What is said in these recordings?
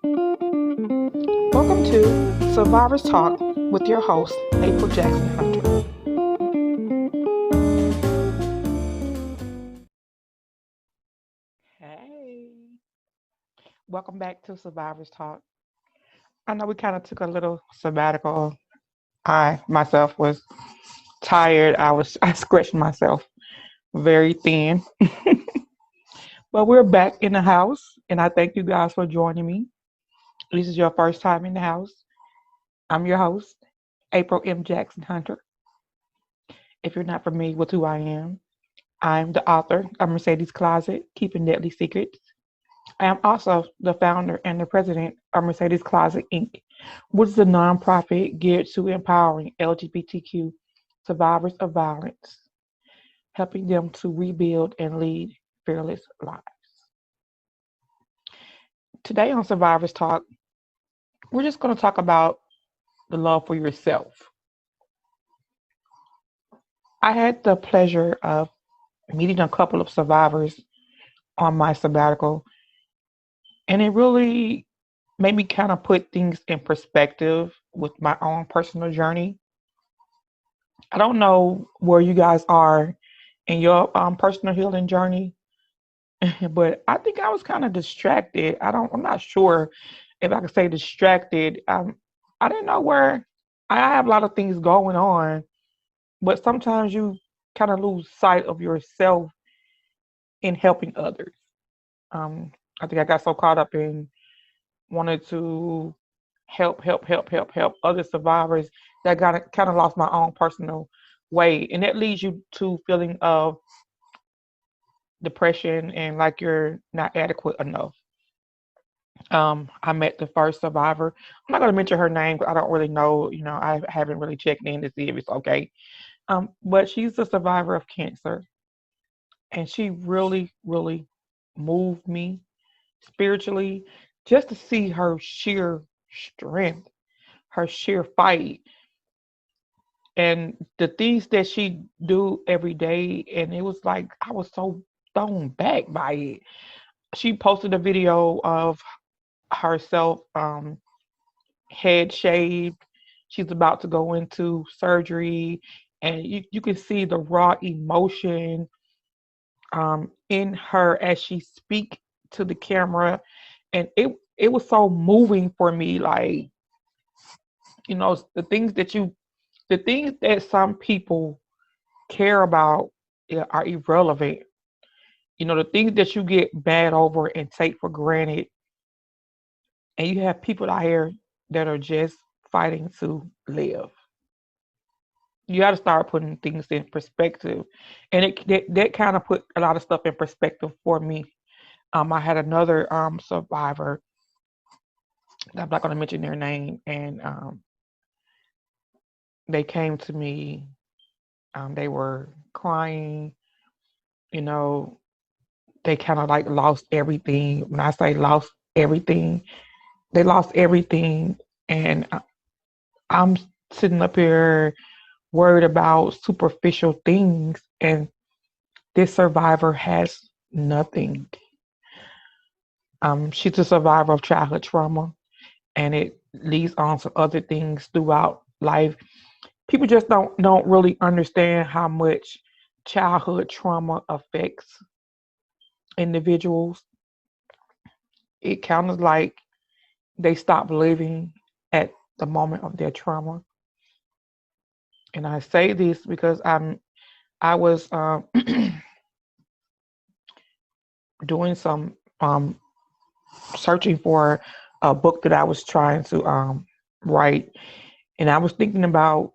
Welcome to Survivors Talk with your host, April Jackson Hunter. Hey, welcome back to Survivors Talk. I know we kind of took a little sabbatical. I myself was tired. I scratched myself very thin, but we're back in the house, and I thank you guys for joining me. This is your first time in the house. I'm your host, April M. Jackson Hunter. If you're not familiar with who I am, I'm the author of Mercedes Closet, Keeping Deadly Secrets. I am also the founder and the president of Mercedes Closet Inc., which is a nonprofit geared to empowering LGBTQ survivors of violence, helping them to rebuild and lead fearless lives. Today on Survivors Talk, we're just going to talk about the love for yourself. I had the pleasure of meeting a couple of survivors on my sabbatical, and it really made me kind of put things in perspective with my own personal journey. I don't know where you guys are in your personal healing journey, but I think I was kind of distracted. I'm not sure if I could say distracted. I didn't know where. I have a lot of things going on, but sometimes you kind of lose sight of yourself in helping others. Um, I think I got so caught up in wanted to help other survivors that got kind of lost my own personal way, and that leads you to feeling of depression and like you're not adequate enough. I met the first survivor. I'm not going to mention her name because I don't really know. I haven't really checked in to see if it's okay. But she's a survivor of cancer, and she really, really moved me spiritually just to see her sheer strength, her sheer fight, and the things that she do every day. And it was like I was so thrown back by it. She posted a video of herself head shaved. She's about to go into surgery, and you can see the raw emotion in her as she speak to the camera, and it was so moving for me. Like, the things that some people care about, are irrelevant. The things that you get mad over and take for granted, and you have people out here that are just fighting to live. You got to start putting things in perspective, and that kind of put a lot of stuff in perspective for me. I had another survivor. I'm not going to mention their name, and they came to me. They were crying. You know, they kind of like lost everything. When I say lost everything, they lost everything, and I'm sitting up here worried about superficial things, and this survivor has nothing. She's a survivor of childhood trauma, and it leads on to other things throughout life. People just don't really understand how much childhood trauma affects individuals. It kind of like they stop living at the moment of their trauma. And I say this because I was doing some searching for a book that I was trying to write, and I was thinking about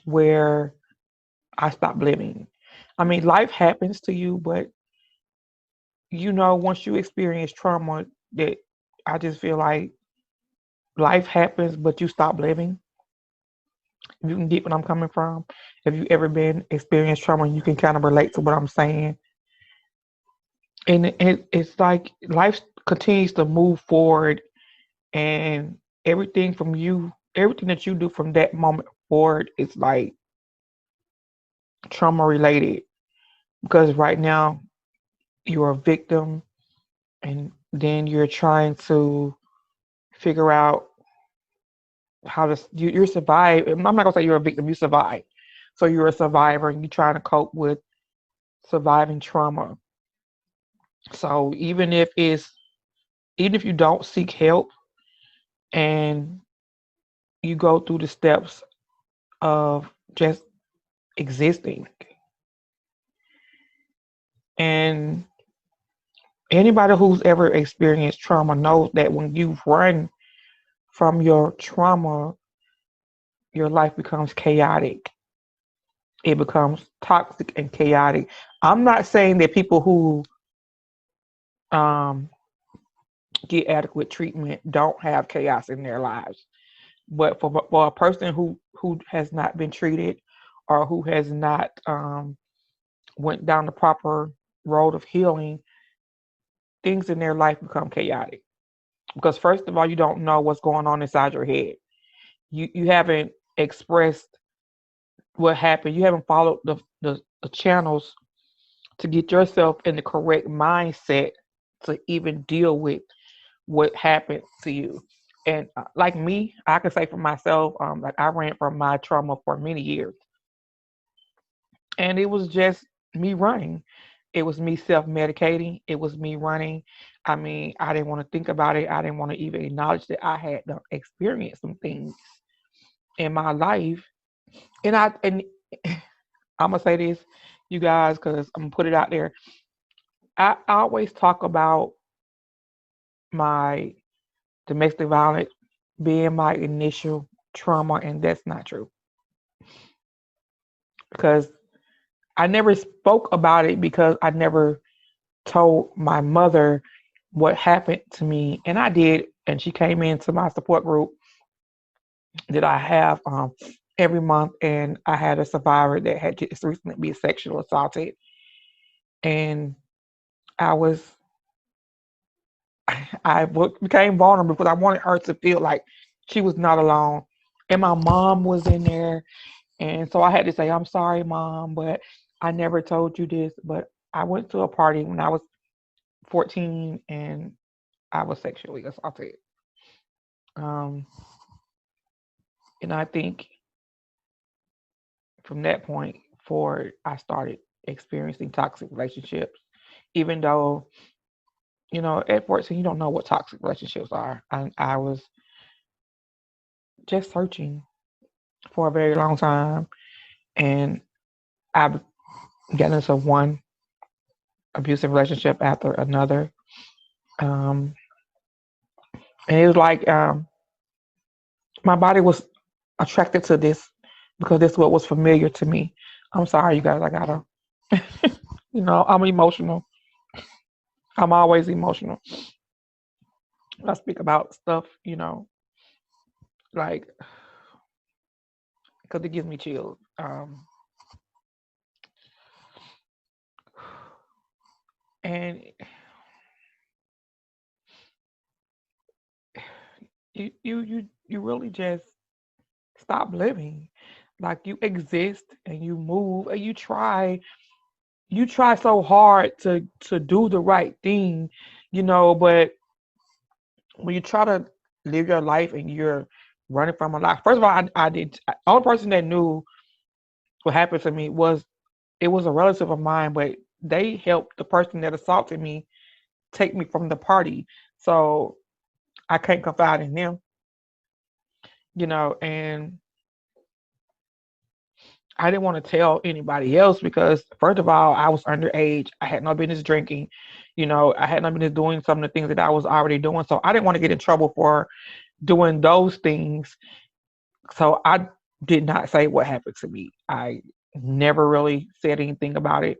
where I stopped living. I mean, life happens to you, but once you experience trauma, that I just feel like life happens, but you stop living. If you can get what I'm coming from, if you ever been experienced trauma, you can kind of relate to what I'm saying. And it's like life continues to move forward, and everything that you do from that moment forward is like trauma related, because right now you're a victim, and then you're trying to figure out how to you survive. I'm not gonna say you're a victim, you survive. So you're a survivor and you're trying to cope with surviving trauma. So even if you don't seek help and you go through the steps of just existing, and anybody who's ever experienced trauma knows that when you run from your trauma, your life becomes chaotic. It becomes toxic and chaotic. I'm not saying that people who um, get adequate treatment don't have chaos in their lives, but for a person who has not been treated or who has not went down the proper road of healing, things in their life become chaotic. Because first of all, you don't know what's going on inside your head. You haven't expressed what happened. You haven't followed the channels to get yourself in the correct mindset to even deal with what happened to you. And like me, I can say for myself, like I ran from my trauma for many years, and it was just me running. It was me self-medicating. It was me running. I mean, I didn't want to think about it. I didn't want to even acknowledge that I had experienced some things in my life. And I'm gonna say this, you guys, because I'm gonna put it out there. I always talk about my domestic violence being my initial trauma, and that's not true because I never spoke about it because I never told my mother what happened to me, and I did, and she came into my support group that I have every month, and I had a survivor that had just recently been sexually assaulted, and I was became vulnerable because I wanted her to feel like she was not alone, and my mom was in there, and so I had to say, "I'm sorry, mom, but I never told you this, but I went to a party when I was 14 and I was sexually assaulted." Um, and I think from that point forward, I started experiencing toxic relationships, even though, at 14, you don't know what toxic relationships are. I was just searching for a very long time, and I've gotten into one abusive relationship after another. Um, and it was like my body was attracted to this because this is what was familiar to me. I'm sorry, you guys. I gotta, I'm emotional. I'm always emotional. I speak about stuff, like because it gives me chills. And you really just stop living. Like you exist and you move and you try so hard to do the right thing, but when you try to live your life and you're running from a lot. First of all, I did. Only person that knew what happened to me was it was a relative of mine, but they helped the person that assaulted me take me from the party. So I can't confide in them, and I didn't want to tell anybody else because first of all, I was underage. I had no business drinking. I had no business doing some of the things that I was already doing. So I didn't want to get in trouble for doing those things. So I did not say what happened to me. I never really said anything about it.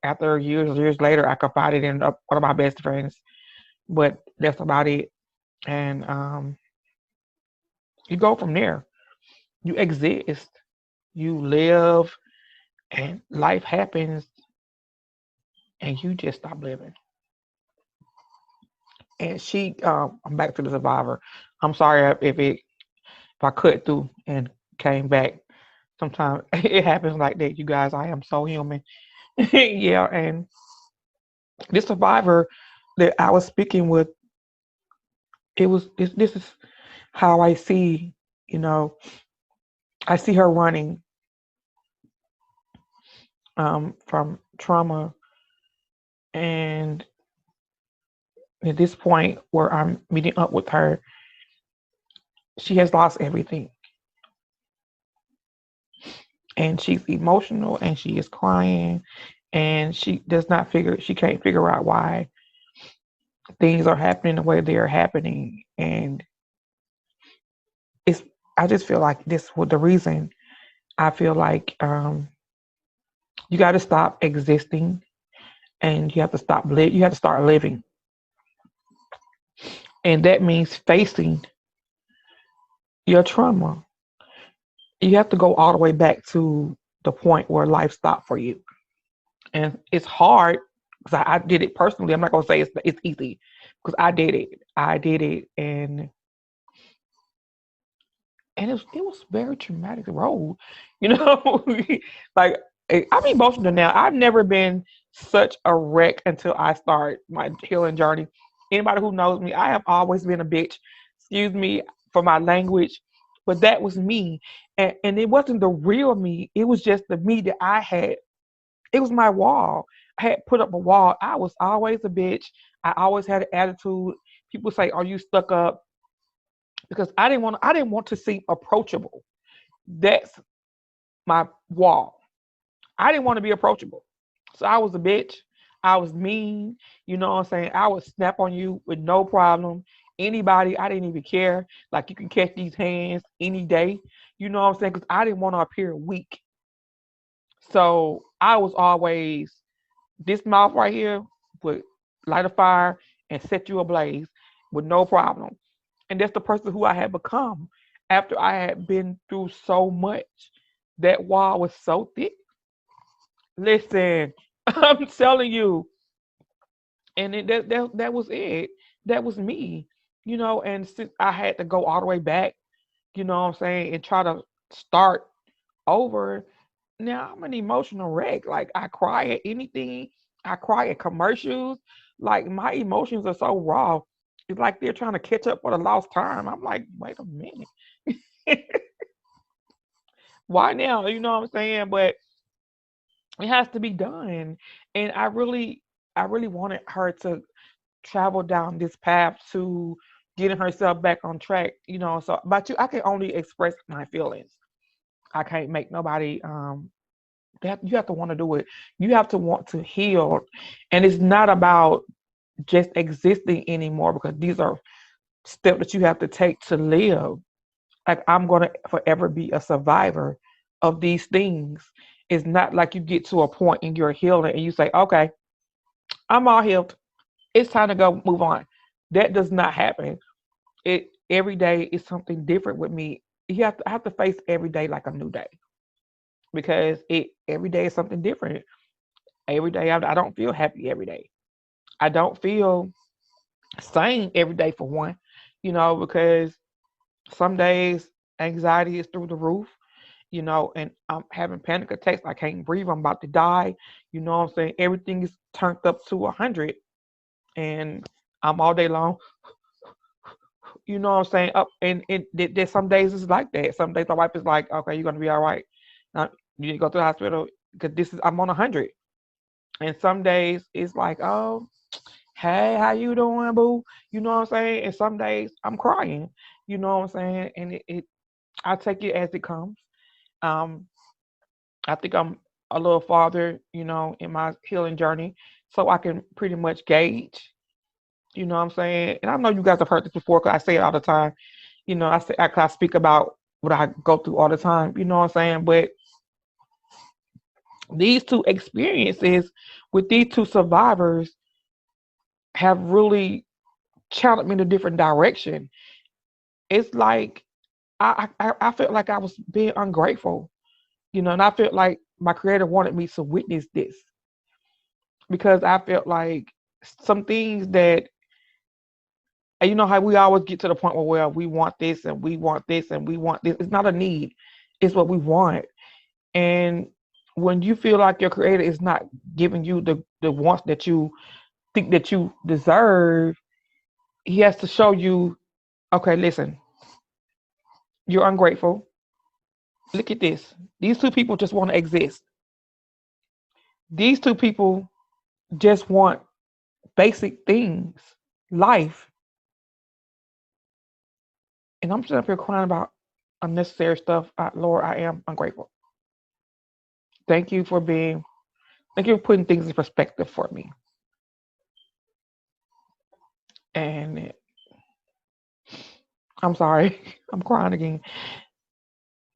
After years later, I confided in one of my best friends, but that's about it. And you go from there. You exist, you live, and life happens, and you just stop living. And I'm back to the survivor. I'm sorry if I cut through and came back. Sometimes it happens like that, you guys. I am so human. Yeah, and This survivor that I was speaking with, this is how I see, you know, I see her running from trauma, and at this point where I'm meeting up with her, she has lost everything, and she's emotional, and she is crying, and she can't figure out why things are happening the way they are happening, and it's I just feel like this was the reason. I feel like you got to stop existing, and you have to start living, and that means facing your trauma. You have to go all the way back to the point where life stopped for you, and it's hard because I did it personally. I'm not gonna say it's easy because I did it. I did it, and it was very traumatic road, you know. Like I'm emotional now. I've never been such a wreck until I start my healing journey. Anybody who knows me, I have always been a bitch. Excuse me for my language, but that was me, and it wasn't the real me. It was just the me that I had. It was my wall. I had put up a wall. I was always a bitch. I always had an attitude. People say, "Are you stuck up?" Because I didn't want to seem approachable. That's my wall. I didn't want to be approachable. So I was a bitch. I was mean. You know what I'm saying? I would snap on you with no problem. Anybody, I didn't even care. Like you can catch these hands any day. You know what I'm saying? Because I didn't want to appear weak. So I was always this mouth right here would light a fire and set you ablaze with no problem. And that's the person who I had become after I had been through so much. That wall was so thick. Listen, I'm telling you, and that was it. That was me, And since I had to go all the way back, what I'm saying, and try to start over. Now I'm an emotional wreck. Like I cry at anything. I cry at commercials. Like my emotions are so raw. It's like they're trying to catch up for the lost time. I'm like, wait a minute. Why now? You know what I'm saying? But it has to be done. And I really wanted her to travel down this path to getting herself back on track. So but I can only express my feelings. I can't make nobody you have to want to do it. You have to want to heal. And it's not about just existing anymore because these are steps that you have to take to live. Like I'm gonna forever be a survivor of these things. It's not like you get to a point in your healing and you say, okay, I'm all healed. It's time to go move on. That does not happen. It every day is something different with me. I have to face every day like a new day because it every day is something different. Every day I don't feel happy every day. I don't feel sane every day for one, because some days anxiety is through the roof, and I'm having panic attacks. I can't breathe. I'm about to die. You know what I'm saying? Everything is turned up to 100 and I'm all day long, you know what I'm saying? Up and there's some days it's like that. Some days my wife is like, okay, you're gonna be all right. Now, you need to go to the hospital because I'm on 100. And some days it's like, oh, hey, how you doing, boo? You know what I'm saying? And some days I'm crying. You know what I'm saying? And I take it as it comes. Um, I think I'm a little farther, in my healing journey, so I can pretty much gauge. You know what I'm saying? And I know you guys have heard this before because I say it all the time. I speak about what I go through all the time. You know what I'm saying? But these two experiences with these two survivors have really channeled me in a different direction. It's like I felt like I was being ungrateful, and I felt like my creator wanted me to witness this because I felt like some things that and you know how we always get to the point where well, we want this and we want this and we want this. It's not a need, it's what we want. And when you feel like your creator is not giving you the wants that you think that you deserve, he has to show you, okay, listen, you're ungrateful. Look at this. These two people just want to exist. These two people just want basic things, life. And I'm sitting up here crying about unnecessary stuff. Lord, I am ungrateful. Thank you for being, thank you for putting things in perspective for me. And I'm sorry, I'm crying again.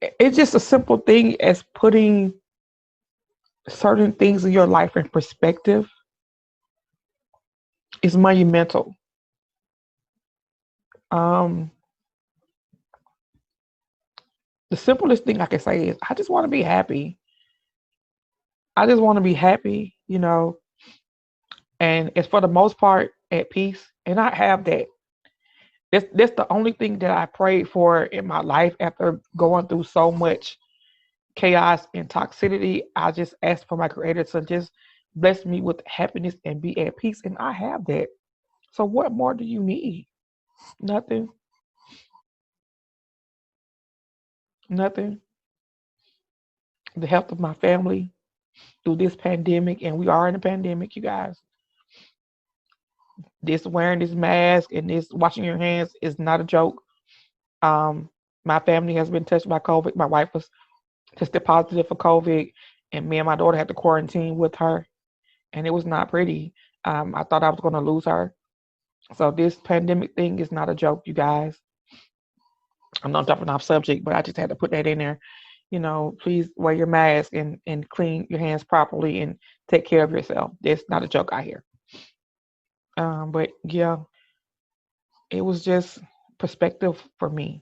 It's just a simple thing as putting certain things in your life in perspective is monumental. Um, the simplest thing I can say is I just want to be happy. I just want to be happy, and it's for the most part at peace. And I have that. That's the only thing that I prayed for in my life after going through so much chaos and toxicity. I just asked for my creator to just bless me with happiness and be at peace. And I have that. So what more do you need? Nothing. Nothing. The health of my family through this pandemic, and we are in a pandemic, you guys. This wearing this mask and this washing your hands is not a joke. Um, my family has been touched by COVID. My wife was tested positive for COVID, and me and my daughter had to quarantine with her, and it was not pretty. I thought I was going to lose her. So this pandemic thing is not a joke, you guys. I'm not jumping off subject, but I just had to put that in there. Please wear your mask and clean your hands properly and take care of yourself. That's not a joke out here. But yeah, it was just perspective for me.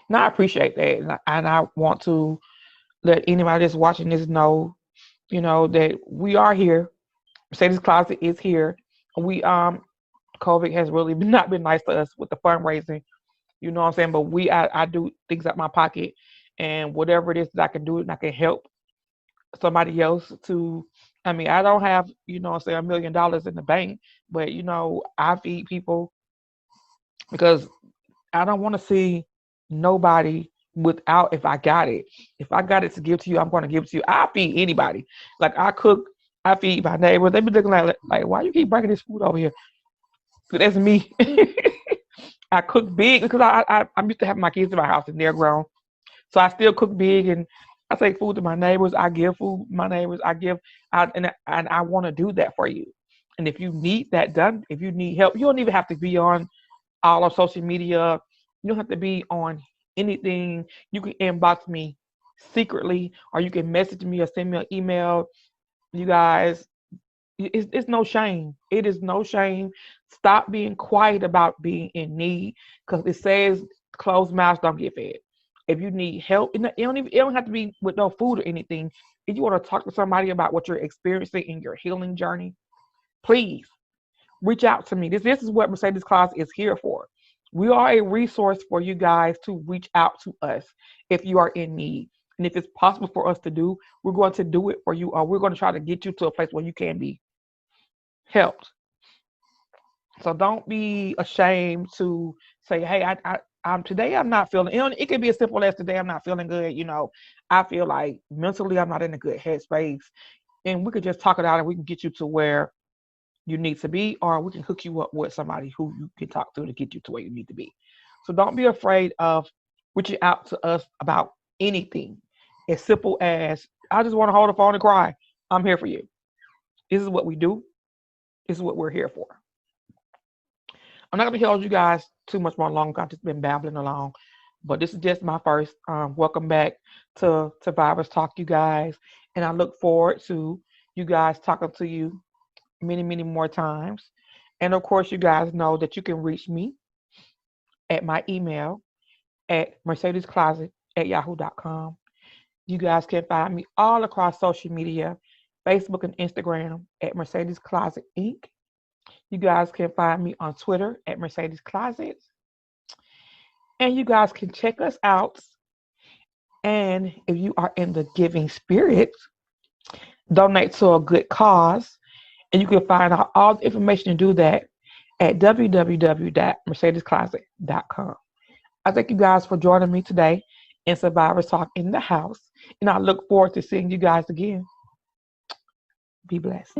And I appreciate that. And I want to let anybody that's watching this know, that we are here. Mercedes Closet is here. We COVID has really not been nice to us with the fundraising. You know what I'm saying? But I do things out my pocket, and whatever it is that I can do and I can help somebody else to. I mean, I don't have, say $1 million in the bank, but I feed people because I don't want to see nobody without. If I got it, if I got it to give to you, I'm going to give it to you. I feed anybody. Like I cook, I feed my neighbors. They be looking like why you keep bringing this food over here? So that's me. I cook big because I'm used to having my kids in my house and they're grown. So I still cook big, and I take food to my neighbors. I give food to my neighbors. And I want to do that for you. And if you need that done, if you need help, you don't even have to be on all of social media. You don't have to be on anything. You can inbox me secretly, or you can message me or send me an email. You guys, it's no shame. It is no shame. Stop being quiet about being in need, because it says closed mouths don't get fed. If you need help, it don't have to be with no food or anything. If you want to talk to somebody about what you're experiencing in your healing journey, please reach out to me. This is what Mercedes Closet is here for. We are a resource for you guys to reach out to us if you are in need. And if it's possible for us to do, we're going to do it for you, or we're going to try to get you to a place where you can be helped. So don't be ashamed to say, "Hey, I'm today. I'm not feeling." It can be as simple as today. I'm not feeling good. I feel like mentally I'm not in a good headspace, and we could just talk it out, and we can get you to where you need to be, or we can hook you up with somebody who you can talk to get you to where you need to be. So don't be afraid of reaching out to us about anything. As simple as I just want to hold the phone and cry. I'm here for you. This is what we do. This is what we're here for. I'm not going to hold you guys too much more longer. I've just been babbling along. But this is just my first. Welcome back to Survivors Talk, you guys. And I look forward to you guys talking to you many, many more times. And of course, you guys know that you can reach me at my email at mercedescloset@yahoo.com. You guys can find me all across social media, Facebook and Instagram at Mercedes Closet Inc. You guys can find me on Twitter at Mercedes Closet. And you guys can check us out. And if you are in the giving spirit, donate to a good cause. And you can find out all the information to do that at www.mercedescloset.com. I thank you guys for joining me today in Survivors Talk in the house. And I look forward to seeing you guys again. Be blessed.